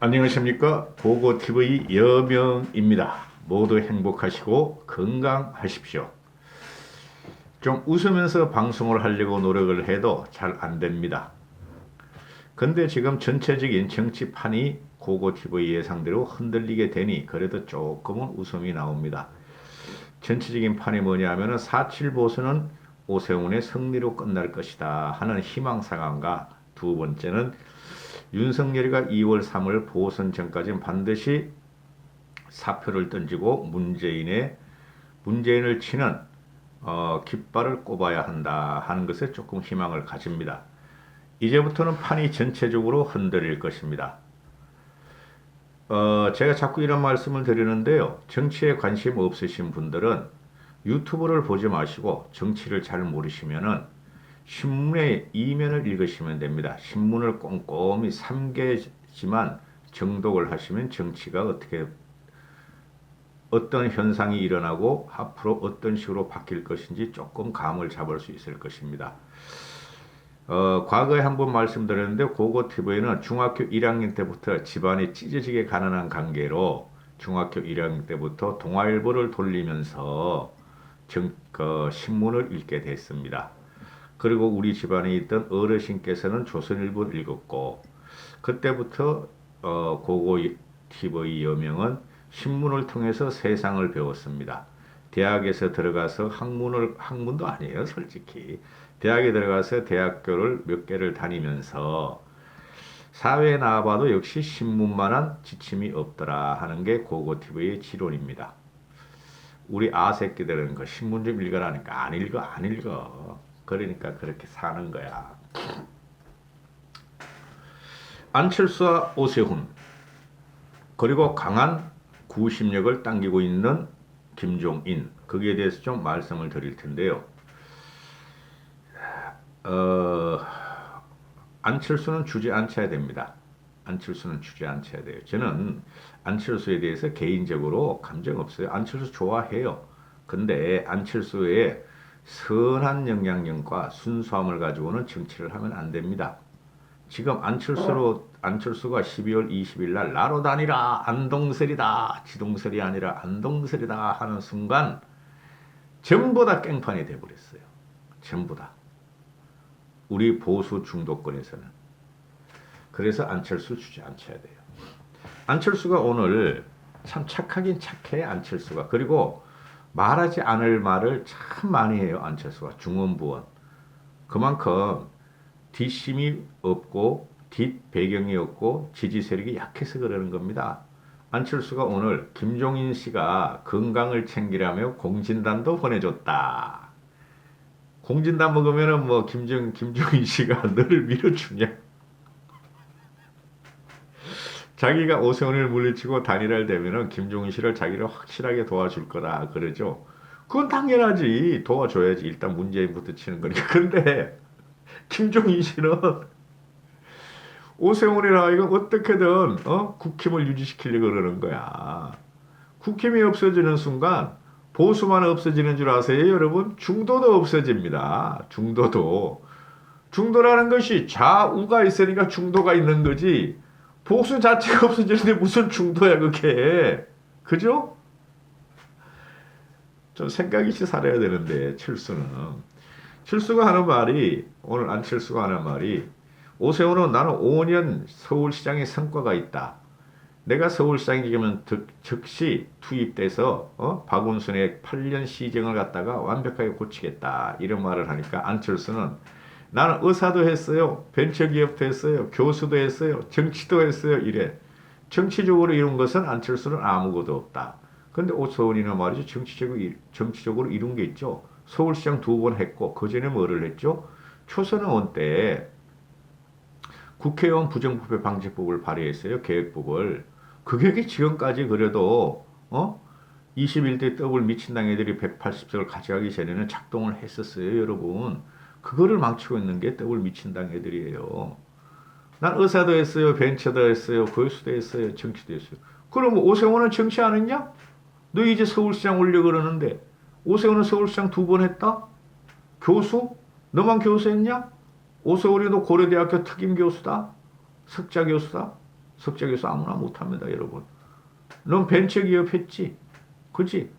안녕하십니까. 고고TV 여명입니다. 모두 행복하시고 건강하십시오. 좀 웃으면서 방송을 하려고 노력을 해도 잘 안됩니다. 근데 지금 전체적인 정치판이 고고TV 예상대로 흔들리게 되니 그래도 조금은 웃음이 나옵니다. 전체적인 판이 뭐냐 하면 4.7 보수는 오세훈의 승리로 끝날 것이다 하는 희망사항과, 두 번째는 윤석열이가 2월 3월 보선 전까지는 반드시 사표를 던지고 문재인을 치는 깃발을 꼽아야 한다 하는 것에 조금 희망을 가집니다. 이제부터는 판이 전체적으로 흔들릴 것입니다. 제가 자꾸 이런 말씀을 드리는데요. 정치에 관심 없으신 분들은 유튜브를 보지 마시고 정치를 잘 모르시면은 신문의 이면을 읽으시면 됩니다. 신문을 꼼꼼히 3개지만 정독을 하시면 정치가 어떤 현상이 일어나고 앞으로 어떤 식으로 바뀔 것인지 조금 감을 잡을 수 있을 것입니다. 과거에 한번 말씀드렸는데 고고TV는 중학교 1학년 때부터 집안이 찢어지게 가난한 관계로 중학교 1학년 때부터 동아일보를 돌리면서 신문을 읽게 됐습니다. 그리고 우리 집안에 있던 어르신께서는 조선일보를 읽었고, 그때부터 고고TV 여명은 신문을 통해서 세상을 배웠습니다. 대학에서 들어가서 학문도 아니에요, 솔직히. 대학에 들어가서 대학교를 몇 개를 다니면서 사회에 나와봐도 역시 신문만한 지침이 없더라 하는 게 고고TV의 지론입니다. 우리 아새끼들은 그 신문 좀 읽으라니까 안 읽어. 그러니까 그렇게 사는 거야. 안철수와 오세훈, 그리고 강한 구심력을 당기고 있는 김종인, 거기에 대해서 좀 말씀을 드릴 텐데요. 안철수는 주저앉혀야 됩니다. 안철수는 주저앉혀야 돼요. 저는 안철수에 대해서 개인적으로 감정 없어요. 안철수 좋아해요. 근데 안철수의 선한 영향력과 순수함을 가지고는 정치를 하면 안 됩니다. 지금 안철수가 12월 20일 날 나로 다니라 안동설이다, 지동설이 아니라 안동설이다 하는 순간 전부 다 깽판이 돼버렸어요. 전부 다. 우리 보수 중도권에서는. 그래서 안철수 주저앉혀야 돼요. 안철수가 오늘 참 착하긴 착해, 안철수가. 그리고 말하지 않을 말을 참 많이 해요, 안철수가. 중원부원. 그만큼 뒷심이 없고 뒷배경이 없고 지지 세력이 약해서 그러는 겁니다. 안철수가 오늘 김종인 씨가 건강을 챙기라며 공진단도 보내줬다. 공진단 먹으면은 뭐 김종인 씨가 너를 밀어주냐? 자기가 오세훈을 물리치고 단일화를 되면은 김종인 씨를 자기를 확실하게 도와줄 거다 그러죠. 그건 당연하지. 도와줘야지. 일단 문재인부터 치는 거니까. 근데 김종인 씨는 오세훈이랑 이거 어떻게든 국힘을 유지시키려고 그러는 거야. 국힘이 없어지는 순간 보수만 없어지는 줄 아세요, 여러분? 중도도 없어집니다. 중도라는 것이 좌우가 있으니까 중도가 있는 거지. 보수 자체가 없어지는데 무슨 중도야 그게. 그죠? 좀 생각 있이 살아야 되는데 철수가 하는 말이, 오늘 안철수가 하는 말이, 오세훈은 나는 5년 서울시장의 성과가 있다. 내가 서울시장이 되면 즉시 투입돼서 박원순의 8년 시정을 갖다가 완벽하게 고치겠다. 이런 말을 하니까 안철수는 나는 의사도 했어요. 벤처기업도 했어요. 교수도 했어요. 정치도 했어요. 이래. 정치적으로 이룬 것은 안철수는 아무것도 없다. 근데 오세훈이는 말이죠. 정치적으로 이룬 게 있죠. 서울시장 2번 했고 그전에 뭐를 했죠? 초선의원 때 국회의원 부정부패 방지법을 발의했어요. 계획법을. 그게 지금까지 그래도 21대 더블 미친당 애들이 180석을 가져가기 전에는 작동을 했었어요. 여러분. 그거를 망치고 있는 게 더블 미친당 애들이에요. 난 의사도 했어요. 벤처도 했어요. 교수도 했어요. 정치도 했어요. 그럼 오세훈은 정치 안 했냐? 너 이제 서울시장 오려고 그러는데 오세훈은 서울시장 2번 했다? 교수? 너만 교수했냐? 오세훈이도 고려대학교 특임교수다? 석자교수다? 석재교수 아무나 못합니다, 여러분. 넌 벤처기업 했지? 그지?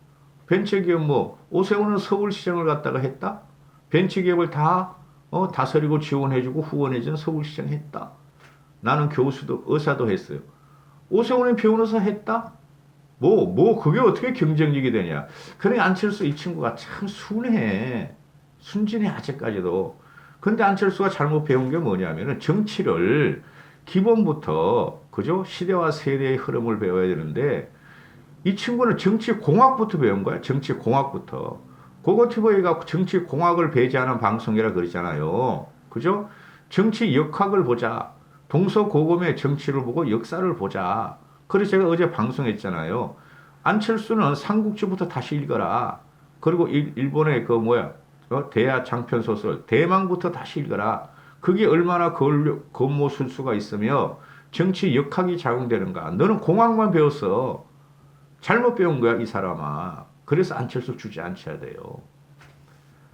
벤처기업 뭐 오세훈은 서울시장을 갖다가 했다? 벤처기업을 다 다스리고 지원해주고 후원해준 서울시장 했다. 나는 교수도 의사도 했어요. 오세훈은 변호사 했다? 그게 어떻게 경쟁력이 되냐. 그러니까 안철수 이 친구가 참 순해. 순진해, 아직까지도. 근데 안철수가 잘못 배운 게 뭐냐면은 정치를 기본부터, 그죠? 시대와 세대의 흐름을 배워야 되는데, 이 친구는 정치공학부터 배운 거야. 정치공학부터. 고고티브이가 정치공학을 배제하는 방송이라 그러잖아요. 그죠? 정치 역학을 보자. 동서고금의 정치를 보고 역사를 보자. 그래서 제가 어제 방송했잖아요. 안철수는 삼국지부터 다시 읽어라. 그리고 일본의 대야 장편소설 대망부터 다시 읽어라. 그게 얼마나 권모술수가 있으며 정치 역학이 작용되는가. 너는 공학만 배웠어. 잘못 배운 거야, 이 사람아. 그래서 안철수 주저앉혀야 돼요.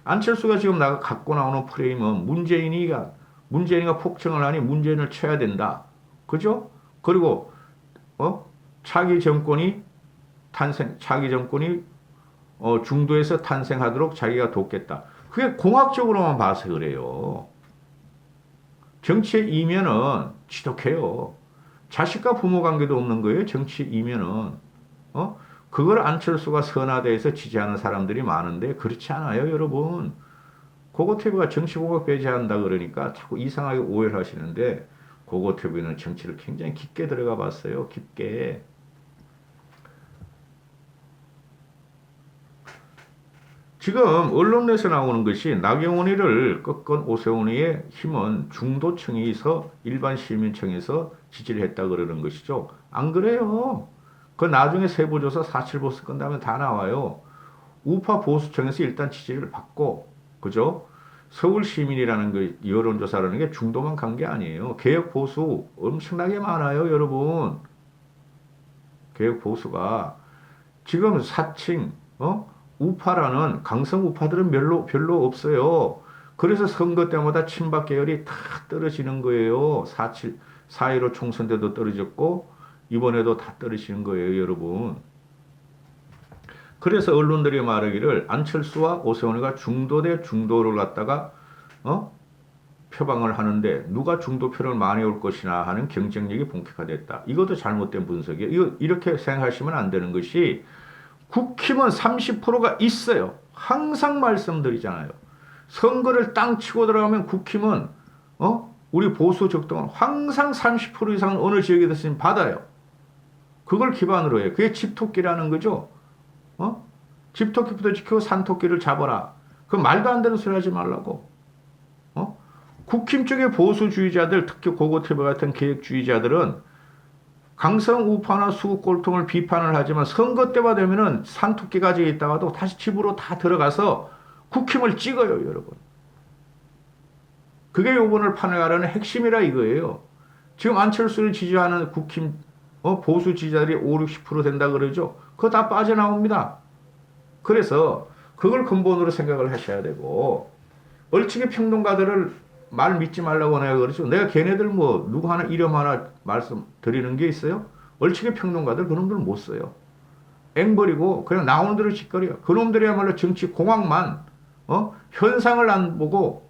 안철수가 지금 나가 갖고 나오는 프레임은 문재인이가 폭정을 하니 문재인을 쳐야 된다. 그죠? 그리고 차기 정권이 중도에서 탄생하도록 자기가 돕겠다. 그게 공학적으로만 봐서 그래요. 정치에 이면은 지독해요. 자식과 부모 관계도 없는 거예요. 정치에 이면은. 그걸 안철수가 선화대에서 지지하는 사람들이 많은데 그렇지 않아요, 여러분. 고고태브가 정치공학 배제한다 그러니까 자꾸 이상하게 오해를 하시는데 고고태브는 정치를 굉장히 깊게 들어가 봤어요. 깊게. 지금 언론에서 나오는 것이 나경원이를 꺾은 오세훈의 힘은 중도층에서 일반 시민층에서 지지를 했다 그러는 것이죠. 안 그래요. 그 나중에 세부조사 47보수 끝나면 다 나와요. 우파 보수층에서 일단 지지를 받고, 그죠? 서울 시민이라는 그 여론조사라는 게 중도만 간 게 아니에요. 개혁 보수 엄청나게 많아요, 여러분. 개혁 보수가 지금 사칭, 우파라는 강성 우파들은 별로 없어요. 그래서 선거 때마다 친박 계열이 다 떨어지는 거예요. 4.15 총선 때도 떨어졌고 이번에도 다 떨어지는 거예요, 여러분. 그래서 언론들이 말하기를 안철수와 오세훈이가 중도 대 중도를 갖다가 표방을 하는데 누가 중도표를 많이 올 것이나 하는 경쟁력이 본격화됐다. 이것도 잘못된 분석이에요. 이렇게 생각하시면 안 되는 것이 국힘은 30%가 있어요. 항상 말씀드리잖아요. 선거를 땅 치고 들어가면 국힘은 우리 보수 적당은 항상 30% 이상은 어느 지역에 됐으면 받아요. 그걸 기반으로 해요. 그게 집토끼라는 거죠. 집토끼부터 지키고 산토끼를 잡아라. 그 말도 안 되는 소리 하지 말라고. 국힘 쪽의 보수주의자들, 특히 고고태브 같은 개혁주의자들은 강성 우파나 수구 꼴통을 비판을 하지만 선거 때가 되면은 산토끼 가지고 있다가도 다시 집으로 다 들어가서 국힘을 찍어요, 여러분. 그게 요번을 판단하는 핵심이라 이거예요. 지금 안철수를 지지하는 국힘 보수 지지자들이 5, 60% 된다 그러죠. 그거 다 빠져나옵니다. 그래서 그걸 근본으로 생각을 하셔야 되고 얼치기 평론가들을 말 믿지 말라고 내가 그러죠. 내가 걔네들 누구 하나 이름 하나 말씀드리는 게 있어요? 얼치기 평론가들 그놈들 못 써요. 앵벌이고 그냥 나오는 대로 짓거려. 그놈들이야말로 정치 공학만 현상을 안 보고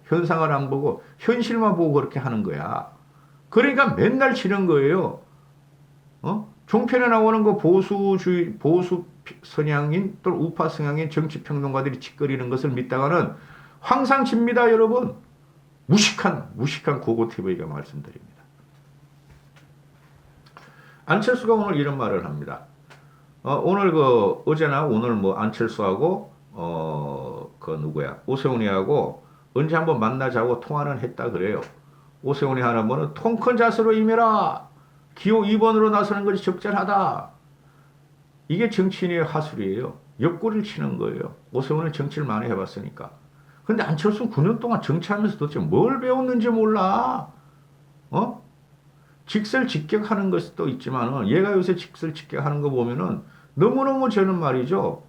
현실만 보고 그렇게 하는 거야. 그러니까 맨날 치는 거예요. 종편에 나오는 거 보수 성향인 또는 우파 성향인 정치 평론가들이 짓거리는 것을 믿다가는 항상 집니다, 여러분. 무식한 고고TV가 말씀드립니다. 안철수가 오늘 이런 말을 합니다. 오늘 어제나 오늘 안철수하고 오세훈이하고 언제 한번 만나자고 통화는 했다 그래요. 오세훈이 하는 분은 통 큰 자세로 임해라. 기호 2번으로 나서는 것이 적절하다. 이게 정치인의 화술이에요. 옆구리를 치는 거예요. 오세훈은 정치를 많이 해봤으니까. 근데 안철수는 9년 동안 정치하면서 도대체 뭘 배웠는지 몰라. 직설직격하는 것도 있지만 얘가 요새 직설직격하는 거 보면은 너무너무 저는 말이죠.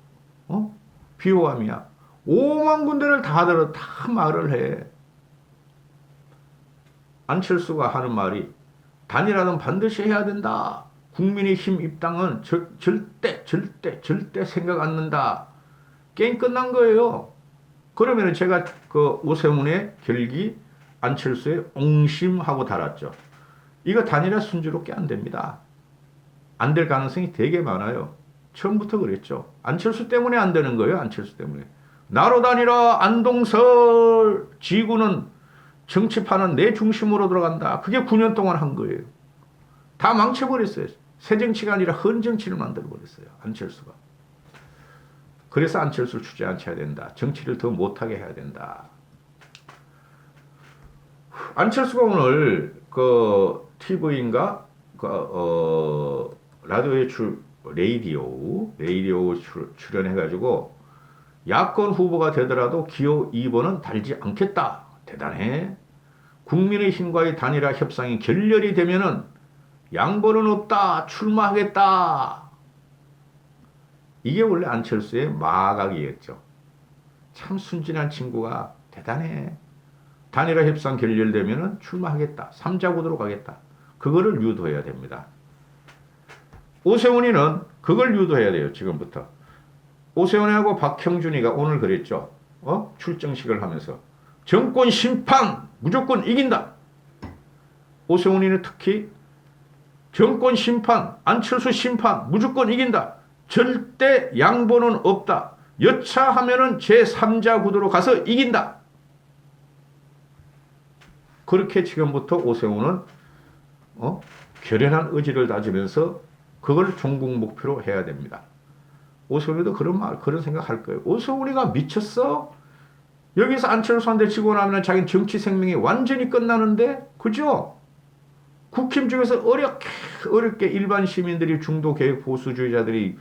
비호감이야. 5만 군데를 다 말을 해. 안철수가 하는 말이 단일화는 반드시 해야 된다. 국민의힘 입당은 절대 생각 안 난다. 게임 끝난 거예요. 그러면 제가 그 오세훈의 결기, 안철수의 옹심하고 달았죠. 이거 단일화 순조롭게 안 됩니다. 안 될 가능성이 되게 많아요. 처음부터 그랬죠. 안철수 때문에 안 되는 거예요. 안철수 때문에. 나로 단일화 안동설 지구는 정치판은 내 중심으로 들어간다. 그게 9년 동안 한 거예요. 다 망쳐버렸어요. 새 정치가 아니라 헌 정치를 만들어버렸어요. 안철수가. 그래서 안철수를 주저앉혀야 된다. 정치를 더 못하게 해야 된다. 안철수가 오늘 그 TV인가 라디오에 레이디오 출연해가지고 야권 후보가 되더라도 기호 2번은 달지 않겠다. 대단해. 국민의힘과의 단일화 협상이 결렬이 되면은 양보는 없다. 출마하겠다. 이게 원래 안철수의 마각이었죠. 참 순진한 친구가 대단해. 단일화 협상 결렬되면은 출마하겠다. 3자 구도로 가겠다. 그거를 유도해야 됩니다. 오세훈이는 그걸 유도해야 돼요. 지금부터. 오세훈하고 박형준이가 오늘 그랬죠. 출정식을 하면서 정권 심판 무조건 이긴다. 오세훈이는 특히 정권 심판, 안철수 심판 무조건 이긴다. 절대 양보는 없다. 여차하면은 제3자 구도로 가서 이긴다. 그렇게 지금부터 오세훈은 결연한 의지를 다지면서 그걸 종국 목표로 해야 됩니다. 오세훈이도 그런 생각할 거예요. 오세훈이가 미쳤어? 여기서 안철수한테 지고 나면 자기는 정치 생명이 완전히 끝나는데, 그죠? 국힘 중에서 어렵게 일반 시민들이 중도 개혁 보수주의자들이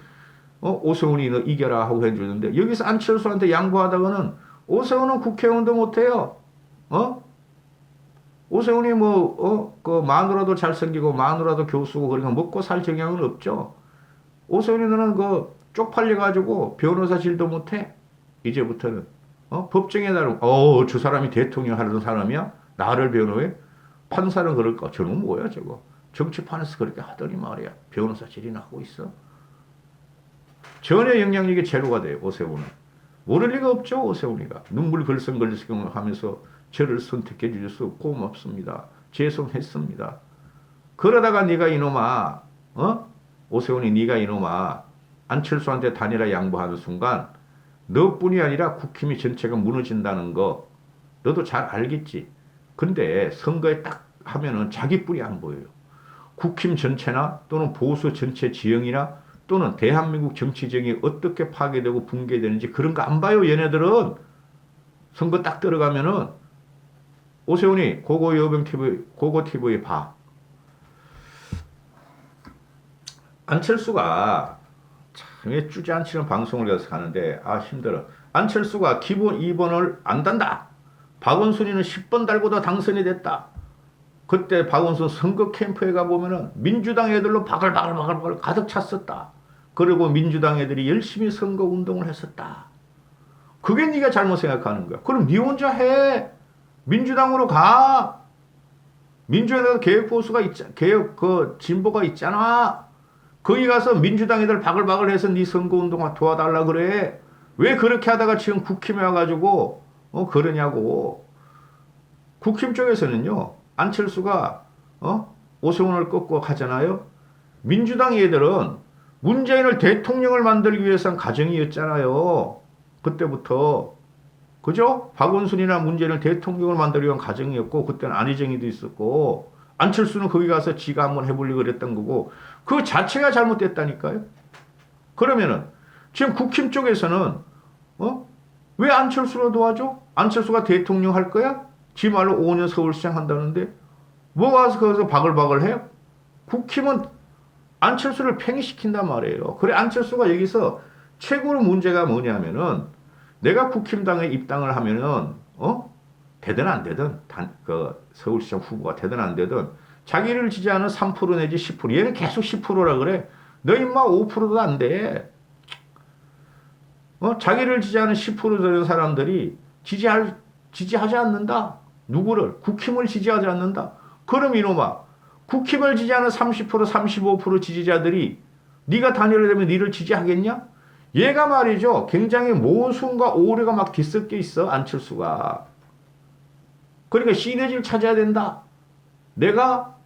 오세훈이 너 이겨라 하고 해주는데, 여기서 안철수한테 양보하다가는 오세훈은 국회의원도 못해요. 오세훈이 그 마누라도 잘생기고 마누라도 교수고 그러니까 먹고 살 정향은 없죠. 오세훈이 너는 그 쪽팔려가지고 변호사질도 못해. 이제부터는 법정에 나름 저 사람이 대통령 하는 사람이야? 나를 변호해? 판사는 그럴까? 저놈 뭐야 저거? 정치판에서 그렇게 하더니 말이야. 변호사질이나 하고 있어. 전혀 영향력이 제로가 돼요. 오세훈은. 모를 리가 없죠. 오세훈이가. 눈물 걸성걸성 하면서 저를 선택해 주셔서 고맙습니다. 죄송했습니다. 그러다가 네가 이놈아, 오세훈이 네가 이놈아, 안철수한테 단일화 양보하는 순간 너뿐이 아니라 국힘이 전체가 무너진다는 거 너도 잘 알겠지. 근데 선거에 딱 하면은 자기뿐이 안 보여요. 국힘 전체나 또는 보수 전체 지형이나 또는 대한민국 정치정이 어떻게 파괴되고 붕괴되는지 그런 거 안 봐요. 얘네들은. 선거 딱 들어가면은 오세훈이 고고 TV 봐. 안철수가 참 주저앉히는 방송을 계속 하는데 힘들어. 안철수가 기본 2번을 안 단다. 박원순이는 10번 달고도 당선이 됐다. 그때 박원순 선거 캠프에 가보면은 민주당 애들로 바글바글 가득 찼었다. 그리고 민주당 애들이 열심히 선거 운동을 했었다. 그게 네가 잘못 생각하는 거야. 그럼 네 혼자 해. 민주당으로 가. 민주당에도 개혁보수가 진보가 있잖아. 거기 가서 민주당 애들 바글바글 해서 네 선거운동 도와달라 그래. 왜 그렇게 하다가 지금 국힘에 와가지고 그러냐고. 국힘 쪽에서는요. 안철수가 오세훈을 꺾고 가잖아요. 민주당 애들은 문재인을 대통령을 만들기 위해서 한 과정이었잖아요. 그때부터. 그죠? 박원순이나 문재인을 대통령을 만들기 위한 과정이었고 그때는 안희정이도 있었고 안철수는 거기 가서 지가 한번 해보려고 그랬던 거고 그 자체가 잘못됐다니까요. 그러면은 지금 국힘 쪽에서는 왜 안철수로 도와줘? 안철수가 대통령 할 거야? 지 말로 5년 서울시장 한다는데 뭐가 와서 거기서 바글바글 해요? 국힘은 안철수를 팽이시킨단 말이에요. 그래 안철수가 여기서 최고로 문제가 뭐냐면은 내가 국힘당에 입당을 하면은 되든 안 되든 서울시장 후보가 되든 안 되든 자기를 지지하는 3% 내지 10% 얘는 계속 10%라 그래. 너 임마 5%도 안 돼. 자기를 지지하는 10% 되는 사람들이 지지하지 않는다. 누구를? 국힘을 지지하지 않는다. 그럼 이놈아 국힘을 지지하는 30%, 35% 지지자들이 네가 단일화 되면 니를 지지하겠냐? 얘가 말이죠. 굉장히 모순과 오류가 막 뒤섞여 있어. 안철수가. 그러니까 시너지를 찾아야 된다. 내가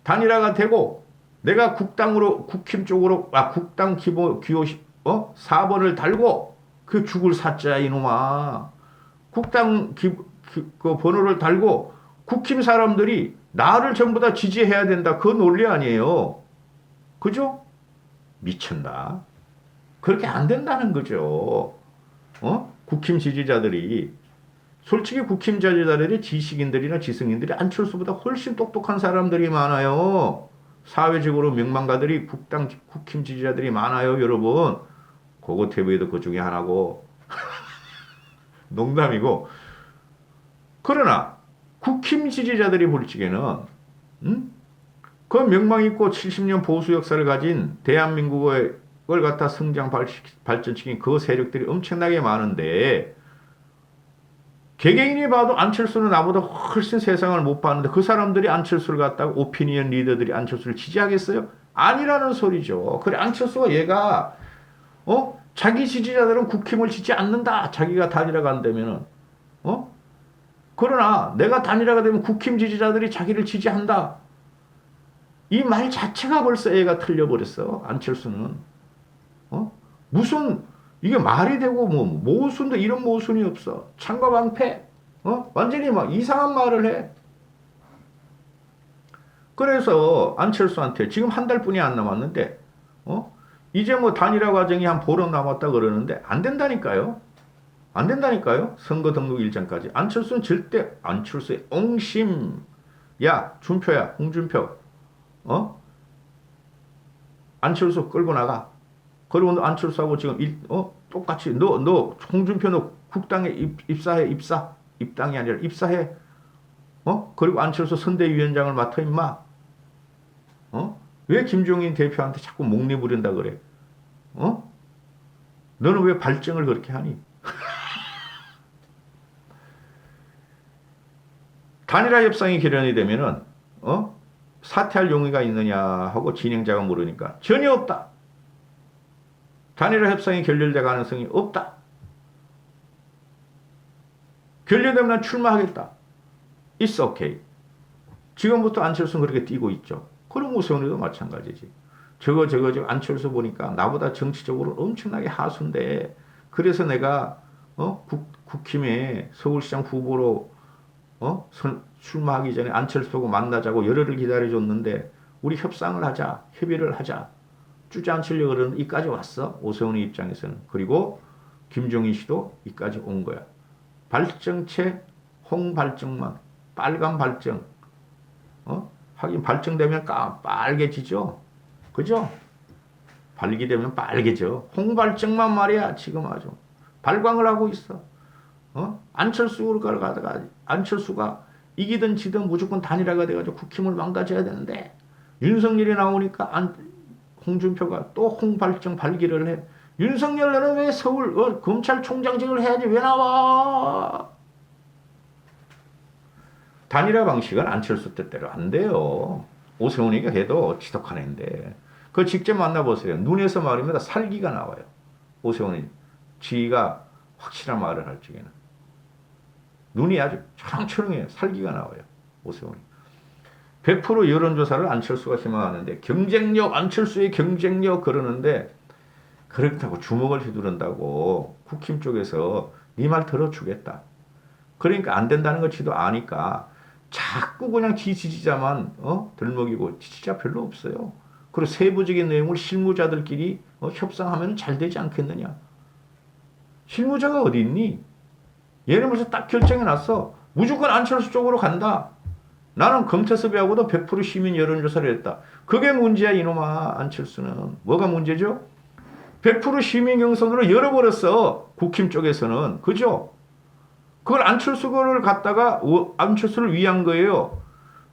단일화가 되고 내가 국당으로 국힘 쪽으로 국당 기호 4번을 달고 그 죽을 사자 이놈아. 국당 그 번호를 달고 국힘 사람들이 나를 전부 다 지지해야 된다. 그 논리 아니에요. 그죠? 미쳤나? 그렇게 안 된다는 거죠. 국힘 지지자들이 솔직히 국힘 지지자들이 지식인들이나 지성인들이 안철수보다 훨씬 똑똑한 사람들이 많아요. 사회적으로 명망가들이 국힘 지지자들이 많아요, 여러분. 그거 대부에도 그 중에 하나고. 농담이고. 그러나 국힘 지지자들이 볼 적에는 그 명망 있고 70년 보수 역사를 가진 대한민국을 갖다 성장 발전시킨 그 세력들이 엄청나게 많은데 개개인이 봐도 안철수는 나보다 훨씬 세상을 못 봤는데 그 사람들이 안철수를 갖다가 오피니언 리더들이 안철수를 지지하겠어요? 아니라는 소리죠. 그래 안철수가 얘가 자기 지지자들은 국힘을 지지 않는다. 자기가 단일화가 안 되면은 그러나 내가 단일화가 되면 국힘 지지자들이 자기를 지지한다. 이 말 자체가 벌써 애가 틀려버렸어. 안철수는. 무슨 이게 말이 되고 뭐 모순도 이런 모순이 없어. 창과방패. 완전히 막 이상한 말을 해. 그래서 안철수한테 지금 한 달뿐이 안 남았는데 이제 뭐 단일화 과정이 한 보름 남았다 그러는데 안 된다니까요. 안 된다니까요. 선거 등록 일정까지. 안철수는 절대 안철수의 옹심. 야 준표야 홍준표. 안철수 끌고 나가. 그리고 너 안철수하고 지금 똑같이 너 홍준표 너 국당에 입사해. 입당이 아니라 입사해. 그리고 안철수 선대위원장을 맡아 임마. 왜 김종인 대표한테 자꾸 목리 부린다 그래? 너는 왜 발정을 그렇게 하니? 단일화 협상이 결연이 되면은 사퇴할 용의가 있느냐 하고 진행자가 물으니까 전혀 없다. 단일화 협상이 결렬될 가능성이 없다. 결렬되면 난 출마하겠다. It's okay. 지금부터 안철수는 그렇게 뛰고 있죠. 그럼 오세훈이도 마찬가지지. 저거 안철수 보니까 나보다 정치적으로 엄청나게 하수인데 그래서 내가 국힘에 서울시장 후보로 출마하기 전에 안철수하고 만나자고 열흘을 기다려줬는데 우리 협상을 하자. 협의를 하자. 주저앉히려고 그러는데 이까지 왔어. 오세훈의 입장에서는. 그리고 김종인 씨도 이까지 온 거야. 발정체 홍발정만 빨간 발정. 하긴 발정되면 빨개지죠. 그죠? 발기되면 빨개져. 홍발정만 말이야. 지금 아주 발광을 하고 있어. 안철수를 가다가 안철수가 이기든 지든 무조건 단일화가 돼가지고 국힘을 망가져야 되는데 윤석열이 나오니까 홍준표가 또 홍발정 발기를 해. 윤석열은 왜 서울 검찰총장직을 해야지 왜 나와? 단일화 방식은 안철수 뜻대로 안 돼요. 오세훈이가 해도 지독한 애인데 그걸 직접 만나보세요. 눈에서 말입니다. 살기가 나와요. 오세훈이 지가 확실한 말을 할 적에는 눈이 아주 초롱초롱해요. 살기가 나와요. 오세훈이. 100% 여론조사를 안철수가 희망하는데 경쟁력 안철수의 경쟁력 그러는데 그렇다고 주먹을 휘두른다고 국힘 쪽에서 네 말 들어주겠다. 그러니까 안 된다는 걸 지도 아니까 자꾸 그냥 지지자만 들먹이고 지지자 별로 없어요. 그리고 세부적인 내용을 실무자들끼리 협상하면 잘 되지 않겠느냐. 실무자가 어디 있니? 얘는 벌써 딱 결정해놨어. 무조건 안철수 쪽으로 간다. 나는 검태섭이하고도 100% 시민 여론조사를 했다. 그게 문제야 이놈아. 안철수는. 뭐가 문제죠? 100% 시민 경선으로 열어버렸어. 국힘 쪽에서는. 그죠? 그걸 안철수를 갖다가 안철수를 위한 거예요.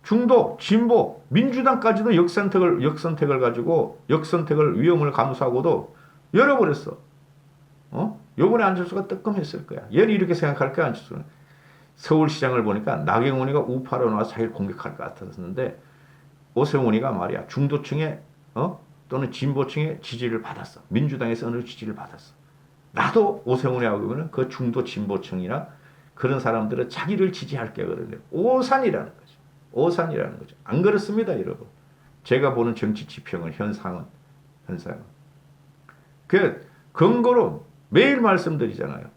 중도, 진보, 민주당까지도 역선택을 가지고 역선택을 위험을 감수하고도 열어버렸어. 요번에 안철수가 뜨끔했을 거야. 얘는 이렇게 생각할 거야 안철수는. 서울시장을 보니까 나경원이가 우파로 나와서 자기를 공격할 것 같았는데 오세훈이가 말이야 중도층의 또는 진보층의 지지를 받았어. 민주당에서 어느 지지를 받았어. 나도 오세훈이하고는 그 중도 진보층이나 그런 사람들은 자기를 지지할게 그러는데 오산이라는 거죠. 오산이라는 거죠. 안 그렇습니다, 여러분. 제가 보는 정치 지평은 현상은 그 근거로 매일 말씀드리잖아요.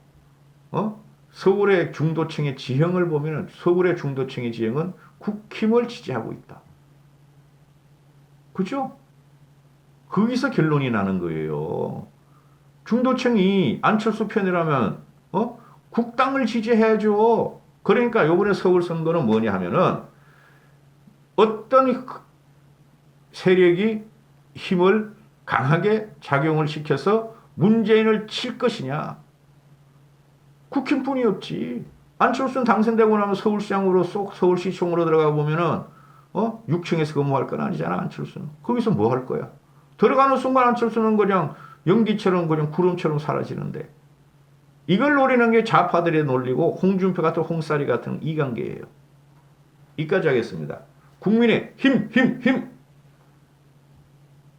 서울의 중도층의 지형을 보면은 서울의 중도층의 지형은 국힘을 지지하고 있다. 그죠? 거기서 결론이 나는 거예요. 중도층이 안철수 편이라면 국당을 지지해야죠. 그러니까 이번에 서울 선거는 뭐냐 하면은 어떤 세력이 힘을 강하게 작용을 시켜서 문재인을 칠 것이냐. 국힘뿐이 없지. 안철수는 당선되고 나면 서울시장으로 쏙 서울시청으로 들어가 보면은 6층에서 근무할 건 아니잖아. 안철수는. 거기서 뭐 할 거야. 들어가는 순간 안철수는 그냥 연기처럼 그냥 구름처럼 사라지는데 이걸 노리는 게 좌파들의 논리고 홍준표 같은 홍사리 같은 이관계예요. 이까지 하겠습니다. 국민의 힘, 힘, 힘.